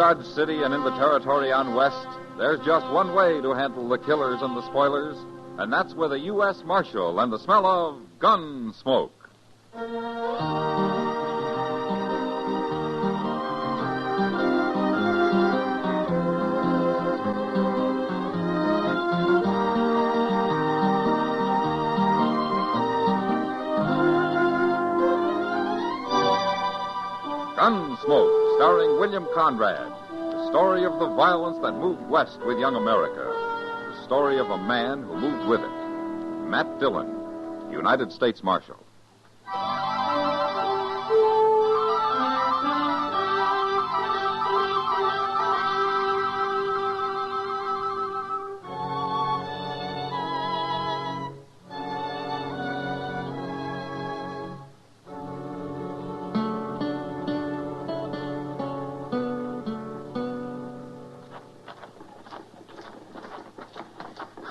Dodge City and in the territory on west, there's just one way to handle the killers and the spoilers, and that's with a U.S. Marshal and the smell of Gunsmoke. Gunsmoke, starring William Conrad. The story of the violence that moved west with young America. The story of a man who moved with it. Matt Dillon, United States Marshal.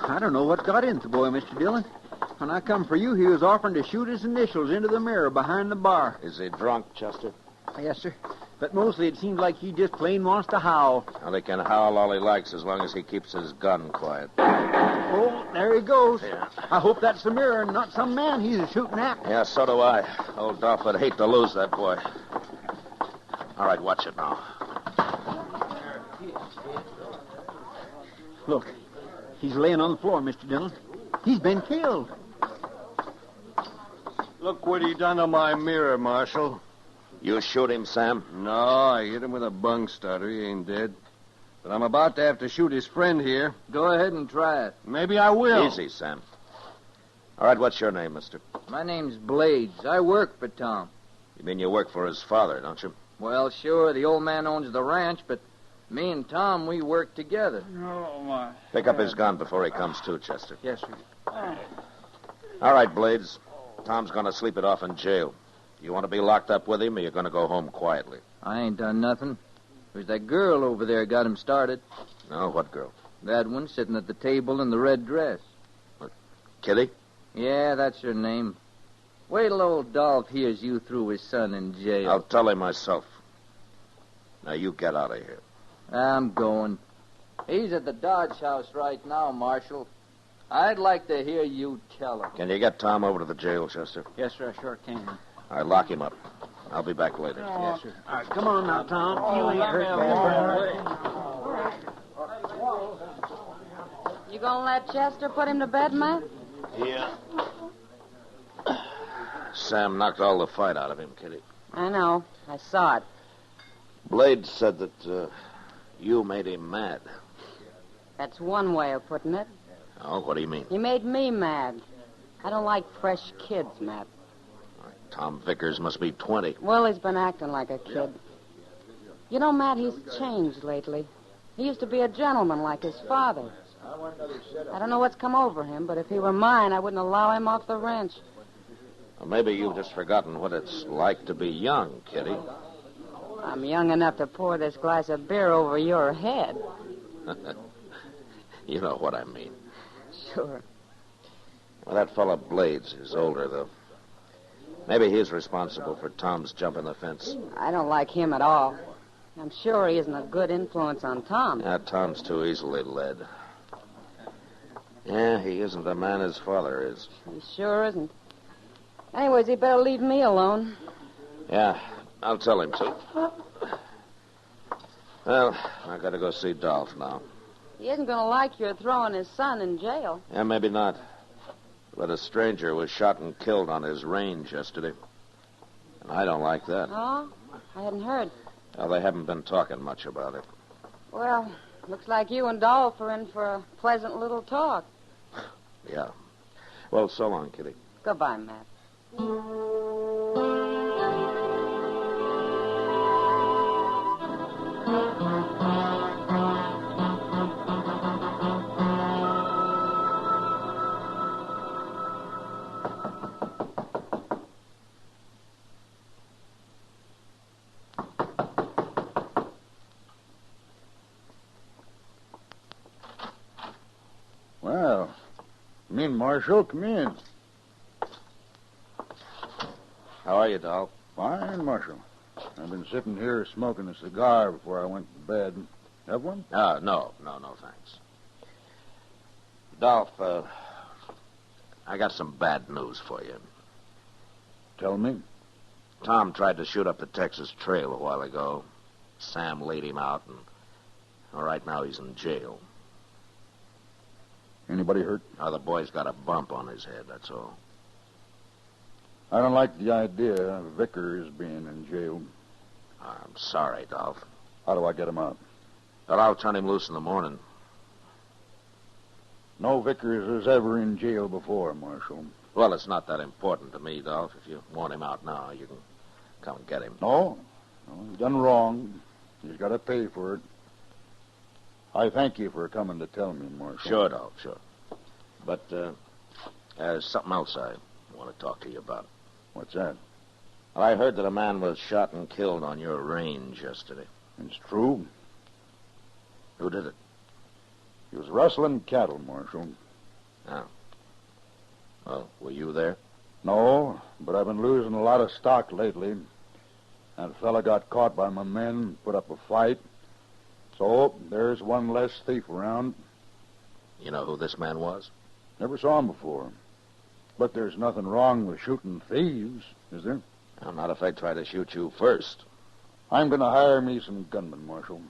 I don't know what got into the boy, Mr. Dillon. When I come for you, he was offering to shoot his initials into the mirror behind the bar. Is he drunk, Chester? Yes, sir. But mostly it seems like he just plain wants to howl. Well, he can howl all he likes as long as he keeps his gun quiet. Oh, there he goes. Yeah. I hope that's the mirror and not some man he's shooting at. Yeah, so do I. Old Dolph would hate to lose that boy. All right, watch it now. Look, he's laying on the floor, Mr. Dillon. He's been killed. Look what he done to my mirror, Marshal. You shoot him, Sam? No, I hit him with a bung starter. He ain't dead. But I'm about to have to shoot his friend here. Go ahead and try it. Maybe I will. Easy, Sam. All right, what's your name, mister? My name's Blades. I work for Tom. You mean you work for his father, don't you? Well, sure, the old man owns the ranch, but me and Tom, we work together. Oh, my. Pick up his gun before he comes to, Chester. Yes, sir. All right, Blades. Tom's going to sleep it off in jail. You want to be locked up with him, or you're going to go home quietly? I ain't done nothing. There's that girl over there got him started. No, what girl? That one sitting at the table in the red dress. What, Kitty? Yeah, that's her name. Wait till old Dolph hears you threw his son in jail. I'll tell him myself. Now, you get out of here. I'm going. He's at the Dodge House right now, Marshal. I'd like to hear you tell him. Can you get Tom over to the jail, Chester? Yes, sir, I sure can. All right, lock him up. I'll be back later. Yes, sir. All right, come on now, Tom. You ain't hurt bad. You gonna let Chester put him to bed, Matt? Yeah. Sam knocked all the fight out of him, Kitty. I know. I saw it. Blade said that you made him mad. That's one way of putting it. Oh, what do you mean? You made me mad. I don't like fresh kids, Matt. Tom Vickers must be 20. Well, he's been acting like a kid. You know, Matt, he's changed lately. He used to be a gentleman like his father. I don't know what's come over him, but if he were mine, I wouldn't allow him off the ranch. Well, maybe you've just forgotten what it's like to be young, Kitty. I'm young enough to pour this glass of beer over your head. You know what I mean. Sure. Well, that fella Blades is older, though. Maybe he's responsible for Tom's jumping the fence. I don't like him at all. I'm sure he isn't a good influence on Tom. Yeah, Tom's too easily led. Yeah, he isn't the man his father is. He sure isn't. Anyways, he better leave me alone. Yeah, I'll tell him to. Well, I gotta go see Dolph now. He isn't going to like your throwing his son in jail. Yeah, maybe not. But a stranger was shot and killed on his range yesterday. And I don't like that. Oh? I hadn't heard. Well, they haven't been talking much about it. Well, looks like you and Dolph are in for a pleasant little talk. Yeah. Well, so long, Kitty. Goodbye, Matt. Well, Marshal, come in. How are you, Dolph? Fine, Marshal. I've been sitting here smoking a cigar before I went to bed. Have one? No, thanks. Dolph, I got some bad news for you. Tell me. Tom tried to shoot up the Texas Trail a while ago. Sam laid him out, and right now he's in jail. Anybody hurt? The boy's got a bump on his head, that's all. I don't like the idea of Vickers being in jail. I'm sorry, Dolph. How do I get him out? But I'll turn him loose in the morning. No Vickers was ever in jail before, Marshal. Well, it's not that important to me, Dolph. If you want him out now, you can come and get him. No, he's done wrong. He's got to pay for it. I thank you for coming to tell me, Marshal. Sure, Dolph, sure. But there's something else I want to talk to you about. What's that? Well, I heard that a man was shot and killed on your range yesterday. It's true. Who did it? He was rustling cattle, Marshal. Oh. Well, were you there? No, but I've been losing a lot of stock lately. That fella got caught by my men, put up a fight. So there's one less thief around. You know who this man was? Never saw him before. But there's nothing wrong with shooting thieves, is there? I'm not if they try to shoot you first. I'm going to hire me some gunmen, Marshal.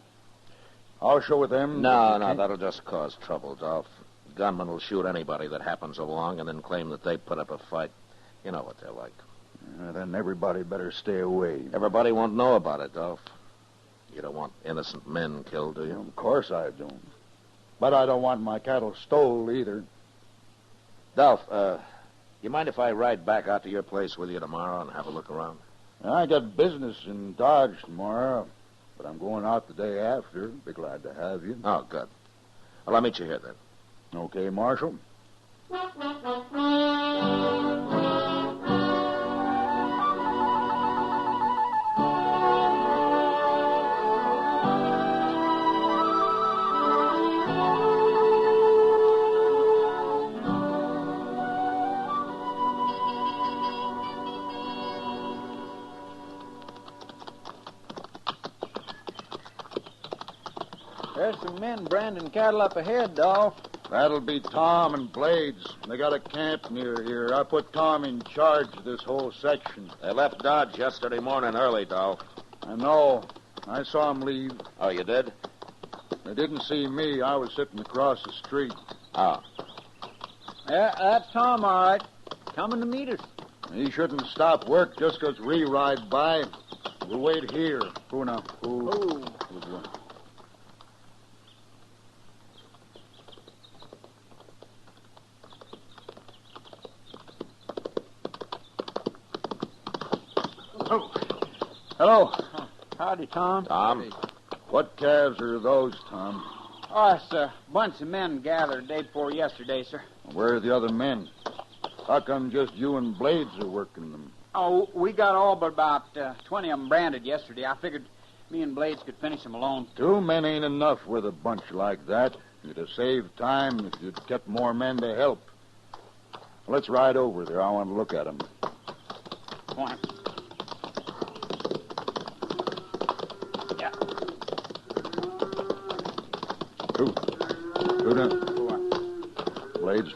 I'll show them... No, that'll just cause trouble, Dolph. Gunmen will shoot anybody that happens along and then claim that they put up a fight. You know what they're like. Then everybody better stay away. Everybody won't know about it, Dolph. You don't want innocent men killed, do you? Of course I don't. But I don't want my cattle stole either. Dolph, you mind if I ride back out to your place with you tomorrow and have a look around? I got business in Dodge tomorrow, but I'm going out the day after. Be glad to have you. Oh, good. Well, I'll meet you here then. Okay, Marshal. There's some men branding cattle up ahead, Dolph. That'll be Tom and Blades. They got a camp near here. I put Tom in charge of this whole section. They left Dodge yesterday morning early, Dolph. I know. I saw them leave. Oh, you did? They didn't see me. I was sitting across the street. Oh. Yeah, that's Tom, all right. Coming to meet us. He shouldn't stop work just 'cause we ride by. We'll wait here. Who now? Who? Oh. Hello. Howdy, Tom. Tom? What calves are those, Tom? Oh, it's a bunch of men gathered day before yesterday, sir. Where are the other men? How come just you and Blades are working them? Oh, we got all but about 20 of them branded yesterday. I figured me and Blades could finish them alone. 2 men ain't enough with a bunch like that. You'd have saved time if you'd kept more men to help. Let's ride over there. I want to look at them. Come on. Yeah. Who done? Blades.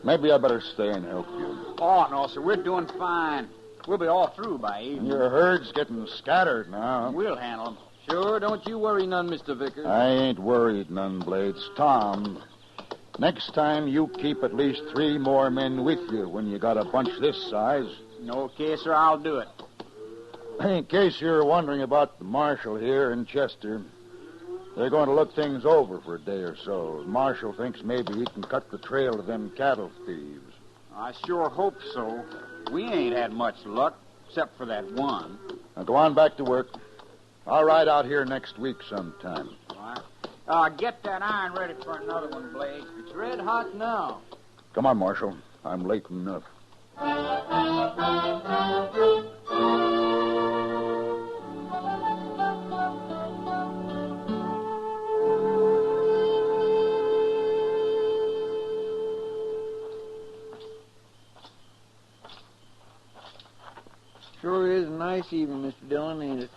Maybe I better stay and help you. Oh, no, sir. We're doing fine. We'll be all through by evening. Your herd's getting scattered now. We'll handle them. Sure, don't you worry none, Mr. Vickers. I ain't worried none, Blades. Tom, next time you keep at least 3 more men with you when you got a bunch this size. Okay, sir, I'll do it. In case you're wondering about the marshal here in Chester, they're going to look things over for a day or so. The marshal thinks maybe he can cut the trail of them cattle thieves. I sure hope so. We ain't had much luck, except for that one. Now go on back to work. I'll ride out here next week sometime. All right. Get that iron ready for another one, Blades. It's red hot now. Come on, Marshal. I'm late enough. Sure is nice evening, Mr. Dillon, ain't it?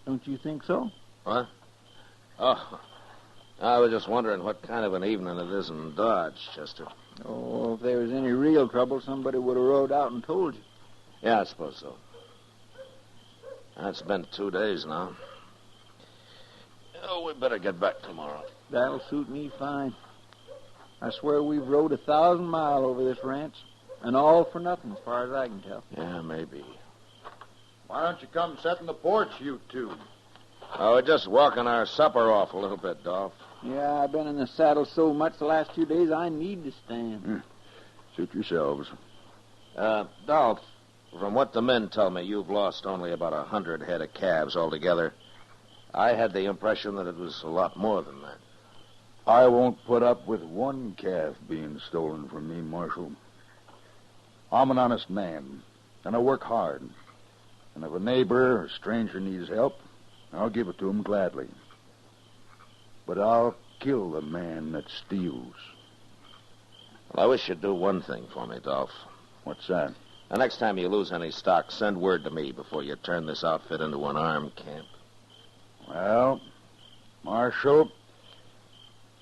Don't you think so? What? Oh, I was just wondering what kind of an evening it is in Dodge, Chester. Oh, if there was any real trouble, somebody would have rode out and told you. Yeah, I suppose so. It's been 2 days now. Oh, we better get back tomorrow. That'll suit me fine. I swear we've rode 1,000 miles over this ranch, and all for nothing, as far as I can tell. Yeah, maybe. Why don't you come sit in the porch, you two? Oh, we're just walking our supper off a little bit, Dolph. Yeah, I've been in the saddle so much the last 2 days, I need to stand. Suit yourselves. Dolph, from what the men tell me, you've lost only about 100 head of calves altogether. I had the impression that it was a lot more than that. I won't put up with one calf being stolen from me, Marshal. I'm an honest man, and I work hard. And if a neighbor or stranger needs help, I'll give it to him gladly. But I'll kill the man that steals. Well, I wish you'd do one thing for me, Dolph. What's that? The next time you lose any stock, send word to me before you turn this outfit into an armed camp. Well, Marshal,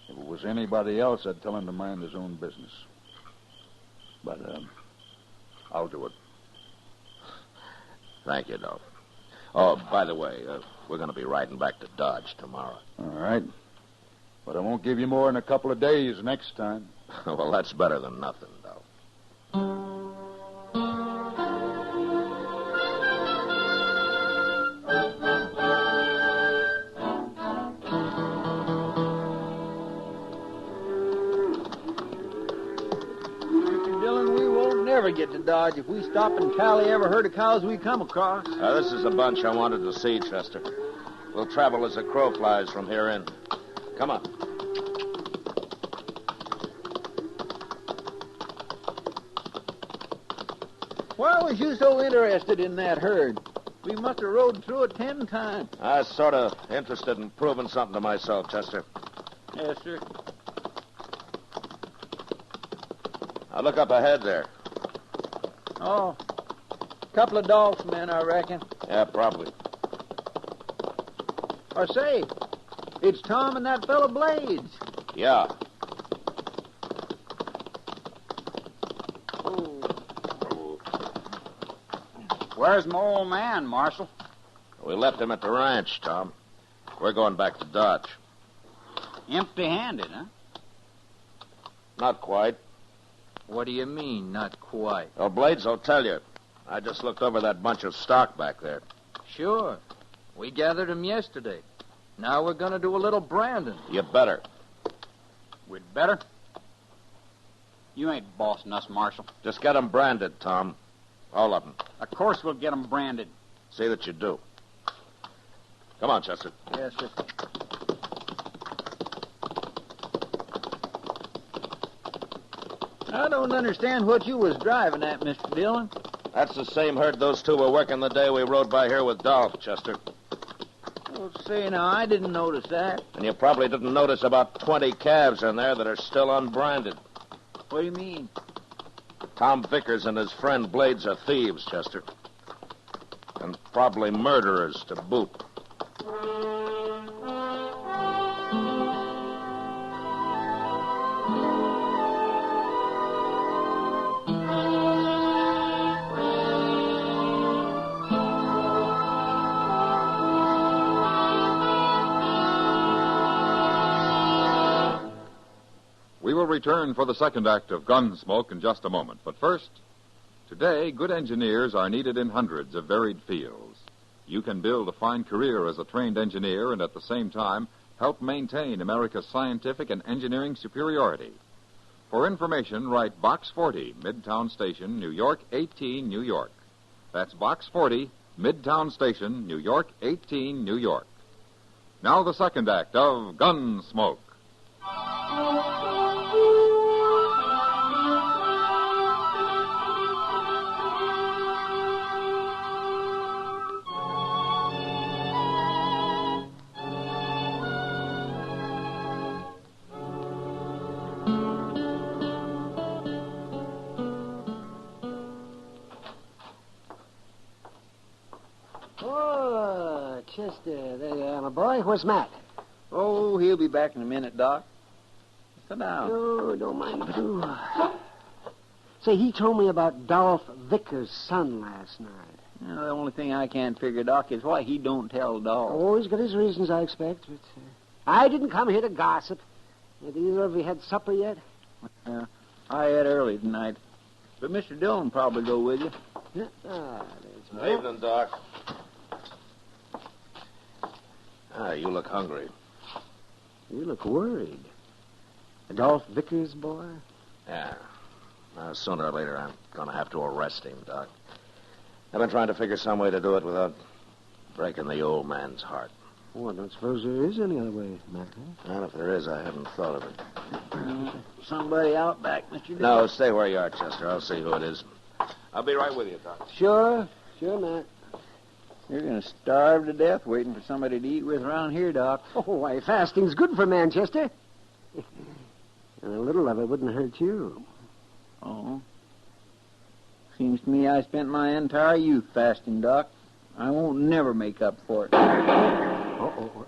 if it was anybody else, I'd tell him to mind his own business. But, I'll do it. Thank you, Dolph. Oh, by the way, we're going to be riding back to Dodge tomorrow. All right. But I won't give you more than a couple of days next time. Well, that's better than nothing, Dolph. Mr. Dillon, we won't never get to Dodge if we stop and tally every herd of cows we come across. This is a bunch I wanted to see, Chester. We'll travel as the crow flies from here in. Come on. Why was you so interested in that herd? We must have rode through it 10 times. I was sort of interested in proving something to myself, Chester. Yes, sir. Now, look up ahead there. Oh, a couple of Dolph's men, I reckon. Yeah, probably. Or say, it's Tom and that fellow Blades. Yeah. Where's my old man, Marshal? We left him at the ranch, Tom. We're going back to Dodge. Empty-handed, huh? Not quite. What do you mean, not quite? Oh, Blades will tell you. I just looked over that bunch of stock back there. Sure. We gathered 'em yesterday. Now we're going to do a little branding. You better. We'd better. You ain't bossing us, Marshal. Just get 'em branded, Tom. All of them. Of course we'll get 'em branded. See that you do. Come on, Chester. Yes, sir. I don't understand what you was driving at, Mr. Dillon. That's the same herd those two were working the day we rode by here with Dolph, Chester. Well, say, now, I didn't notice that. And you probably didn't notice about 20 calves in there that are still unbranded. What do you mean? Tom Vickers and his friend Blades are thieves, Chester. And probably murderers to boot. We will return for the second act of Gunsmoke in just a moment. But first, today, good engineers are needed in hundreds of varied fields. You can build a fine career as a trained engineer and at the same time help maintain America's scientific and engineering superiority. For information, write Box 40, Midtown Station, New York 18, New York. That's Box 40, Midtown Station, New York 18, New York. Now the second act of Gunsmoke. where's Matt? Oh, he'll be back in a minute, Doc. Sit down. Oh, don't mind if I do. Say, he told me about Dolph Vickers' son last night. You know, the only thing I can't figure, Doc, is why he don't tell Dolph. Oh, he's got his reasons, I expect. But I didn't come here to gossip. Have either of you had supper yet? I had early tonight. But Mr. Dillon probably go with you. There's Good evening, Doc. You look hungry. You look worried. Dolph Vickers' boy? Yeah. Sooner or later, I'm going to have to arrest him, Doc. I've been trying to figure some way to do it without breaking the old man's heart. Oh, I don't suppose there is any other way, Matt. Huh? And if there is, I haven't thought of it. Somebody out back, Mr. Dillon. No, stay where you are, Chester. I'll see who it is. I'll be right with you, Doc. Sure, Matt. You're going to starve to death waiting for somebody to eat with around here, Doc. Oh, why, fasting's good for Manchester. And a little of it wouldn't hurt you. Oh. Seems to me I spent my entire youth fasting, Doc. I won't never make up for it. Uh-oh.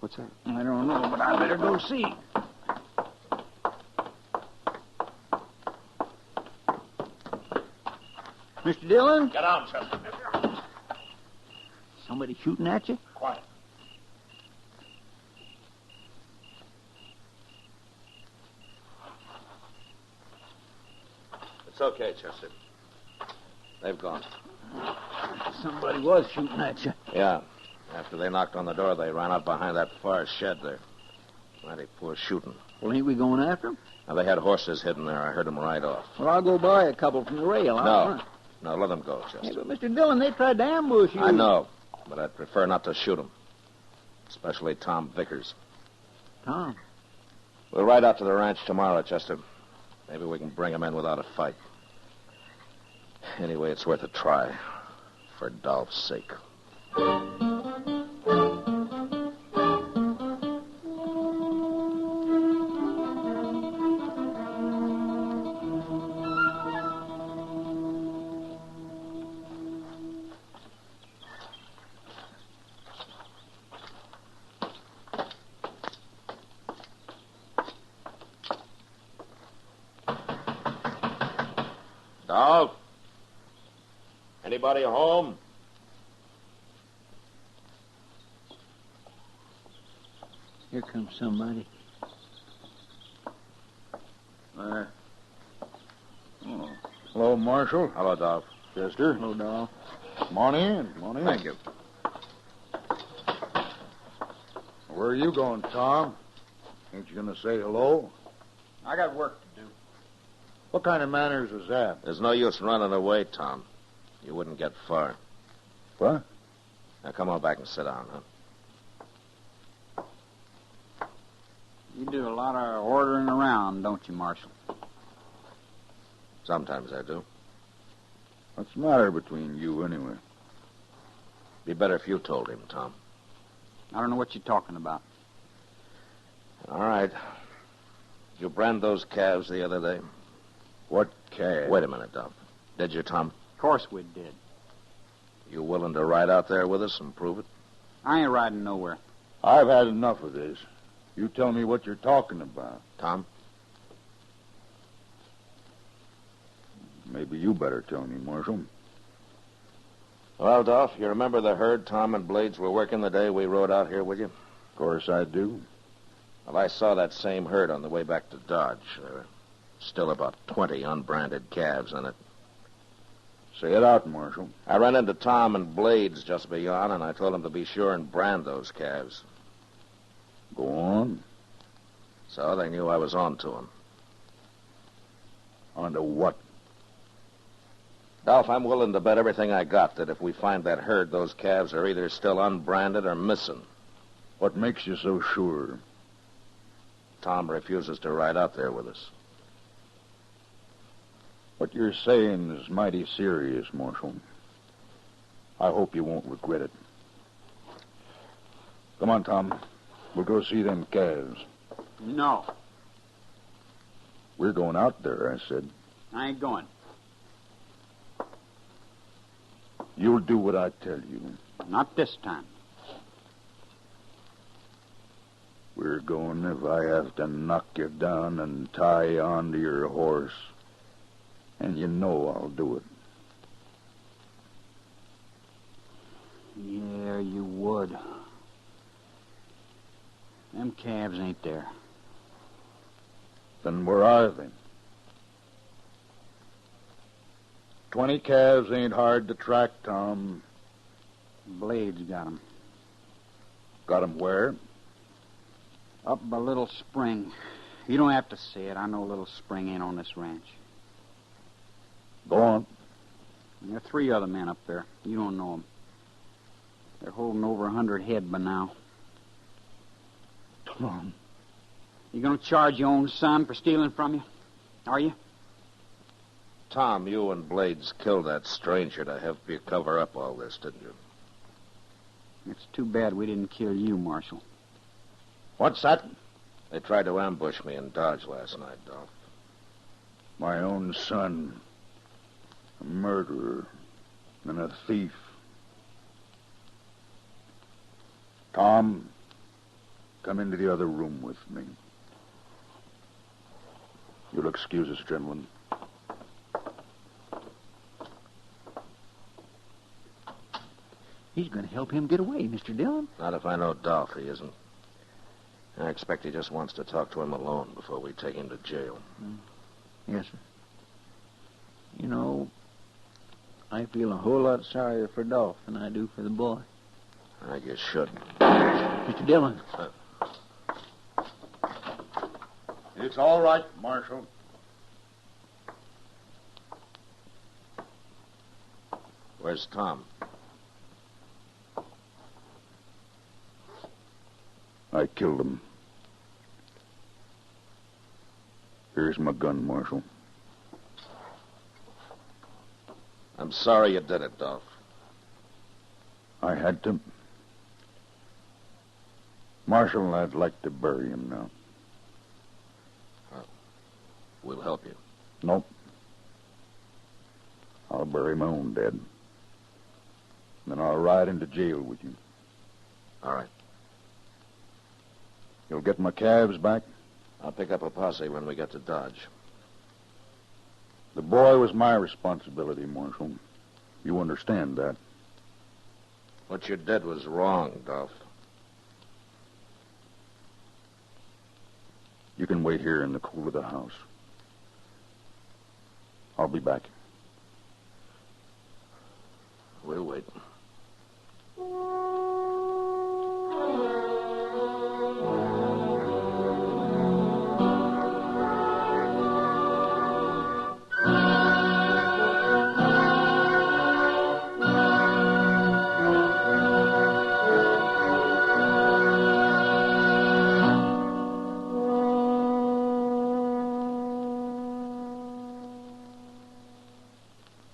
What's that? I don't know, but I better go see. Mr. Dillon? Get down, Chester. Somebody shooting at you? Quiet. It's okay, Chester. They've gone. Somebody was shooting at you. Yeah. After they knocked on the door, they ran out behind that far shed there. Mighty poor shooting. Well, ain't we going after them? Now, they had horses hidden there. I heard them right off. Well, I'll go buy a couple from the rail. No, let them go, Hey, Chester. but Mr. Dillon, they tried to ambush you. I know, but I'd prefer not to shoot them. Especially Tom Vickers. Tom? We'll ride out to the ranch tomorrow, Chester. Maybe we can bring him in without a fight. Anyway, it's worth a try. For Dolph's sake. Dolph? Anybody home? Here comes somebody. Oh. Hello, Marshal. Hello, Dolph. Chester. Hello, Dolph. Come on in. Come on in. Thank you. Where are you going, Tom? Ain't you going to say hello? I got work to do. What kind of manners is that? There's no use running away, Tom. You wouldn't get far. What? Now, come on back and sit down, huh? You do a lot of ordering around, don't you, Marshal? Sometimes I do. What's the matter between you, anyway? Be better if you told him, Tom. I don't know what you're talking about. All right. Did you brand those calves the other day? What calf? Wait a minute, Dolph. Did you, Tom? Of course we did. You willing to ride out there with us and prove it? I ain't riding nowhere. I've had enough of this. You tell me what you're talking about. Tom? Maybe you better tell me, Marshal. Well, Dolph, you remember the herd Tom and Blades were working the day we rode out here with you? Of course I do. Well, I saw that same herd on the way back to Dodge. There were still about 20 unbranded calves in it. Say it out, Marshal. I ran into Tom and Blades just beyond, and I told them to be sure and brand those calves. Go on. So they knew I was on to them. On to what? Dolph, I'm willing to bet everything I got that if we find that herd, those calves are either still unbranded or missing. What makes you so sure? Tom refuses to ride out there with us. What you're saying is mighty serious, Marshal. I hope you won't regret it. Come on, Tom. We'll go see them calves. No, We're going out there, I said. I ain't going. You'll do what I tell you. Not this time. We're going if I have to knock you down and tie you onto your horse. And you know I'll do it. Yeah, you would. Them calves ain't there. Then where are they? 20 calves ain't hard to track, Tom. Blades got 'em. Got 'em where? Up a little spring. You don't have to say it. I know Little Spring ain't on this ranch. Go on. There are 3 other men up there. You don't know 'em. They're holding over 100 head by now. Tom. You gonna charge your own son for stealing from you? Are you? Tom, you and Blades killed that stranger to help you cover up all this, didn't you? It's too bad we didn't kill you, Marshal. What's that? They tried to ambush me in Dodge last night, Dolph. My own son. A murderer and a thief. Tom, come into the other room with me. You'll excuse us, gentlemen. He's going to help him get away, Mr. Dillon. Not if I know Dolph, he isn't. I expect he just wants to talk to him alone before we take him to jail. Yes, sir. You know, I feel a whole lot sorrier for Dolph than I do for the boy. I guess should. Mr. Dillon. It's all right, Marshal. Where's Tom? I killed him. Here's my gun, Marshal. I'm sorry you did it, Dolph. I had to. Marshal, I'd like to bury him now. We'll help you. Nope. I'll bury my own dead. Then I'll ride into jail with you. All right. You'll get my calves back? I'll pick up a posse when we get to Dodge. The boy was my responsibility, Marshal. You understand that. What you did was wrong, Dolph. You can wait here in the cool of the house. I'll be back. We'll wait.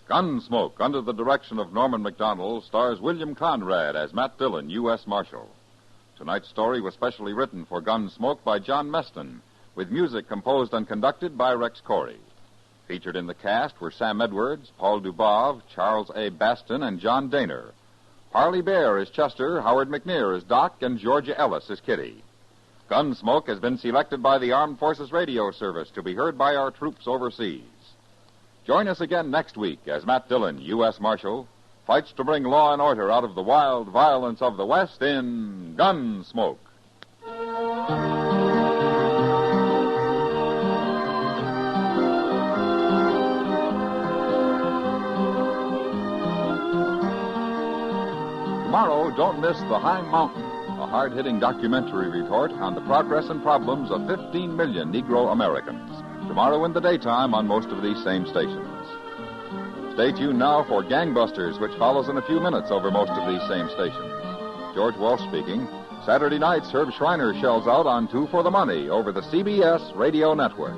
Gunsmoke, under the direction of Norman Macdonnell, stars William Conrad as Matt Dillon, U.S. Marshal. Tonight's story was specially written for Gunsmoke by John Meston, with music composed and conducted by Rex Corey. Featured in the cast were Sam Edwards, Paul Dubov, Charles A. Baston, and John Daner. Parley Baer is Chester, Howard McNear is Doc, and Georgia Ellis is Kitty. Gunsmoke has been selected by the Armed Forces Radio Service to be heard by our troops overseas. Join us again next week as Matt Dillon, U.S. Marshal, fights to bring law and order out of the wild violence of the West in Gunsmoke. Tomorrow, don't miss The High Mountain, a hard-hitting documentary report on the progress and problems of 15 million Negro Americans. Tomorrow in the daytime on most of these same stations. Stay tuned now for Gangbusters, which follows in a few minutes over most of these same stations. George Walsh speaking. Saturday nights, Herb Schreiner shells out on Two for the Money over the CBS Radio Network.